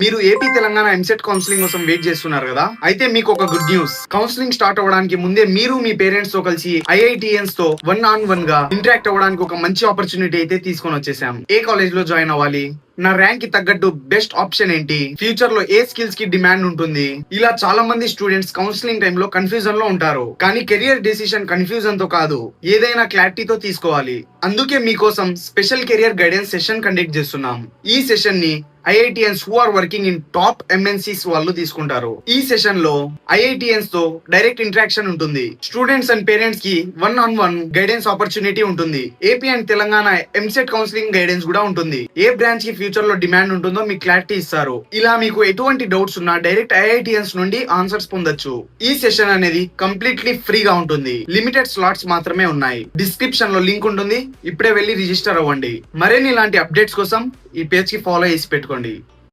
మీరు AP Telangana EAMCET counselling కోసం wait చేస్తున్నారు కదా, అయితే మీకు ఒక గుడ్ న్యూస్. కౌన్సిలింగ్ స్టార్ట్ అవ్వడానికి ముందే మీరు మీ పేరెంట్స్ తో కలిసి ఐఐటిఎన్స్ తో 1-on-1 గా ఇంటరాక్ట్ అవ్వడానికి ఒక మంచి ఆపర్చునిటీ అయితే తీసుకొని వచ్చేసాం. ఏ కాలేజ్ లో జాయిన్ అవ్వాలి, నా ర్యాంక్ కి తగ్గట్టు బెస్ట్ ఆప్షన్ ఏంటి, ఫ్యూచర్ లో ఏ స్కిల్స్ కి డిమాండ్ ఉంటుంది, ఇలా చాలా మంది స్టూడెంట్స్ కౌన్సిలింగ్ టైమ్ లో కన్ఫ్యూజన్ లో ఉంటారు. కానీ కెరియర్ డెసిషన్ కన్ఫ్యూజన్ తో కాదు, ఏదైనా క్లారిటీతో తీసుకోవాలి. అందుకే మీకోసం special career guidance session conduct చేస్తున్నాం. ఈ సెషన్ ని IITians who are working in top MNCs వాళ్ళు తీసుకుంటారు. ఈ సెషన్ లో ఐఐటిఎన్స్ తో డైరెక్ట్ ఇంటరాక్షన్ ఉంటుంది. స్టూడెంట్స్ అండ్ పేరెంట్స్ కి 1-on-1 గైడెన్స్ ఆపర్చునిటీ ఉంటుంది. AP and Telangana EAMCET counselling guidance కూడా ఉంటుంది. ఏ బ్రాంచ్ కి ఫ్యూచర్ లో డిమాండ్ ఉంటుందో మీకు క్లారిటీ ఇస్తారు. ఇలా మీకు ఎటువంటి డౌట్స్ ఉన్నా డైరెక్ట్ ఐఐటిఎన్స్ నుండి ఆన్సర్స్ పొందొచ్చు. ఈ సెషన్ అనేది కంప్లీట్లీ ఫ్రీగా ఉంటుంది. లిమిటెడ్ స్లాట్స్ మాత్రమే ఉన్నాయి. డిస్క్రిప్షన్ లో లింక్ ఉంటుంది, ఇప్పుడే వెళ్ళి రిజిస్టర్ అవ్వండి. మరిన్ని ఇలాంటి అప్డేట్స్ కోసం ఈ పేజ్ కి ఫాలో చేసి పెట్టుకోండి.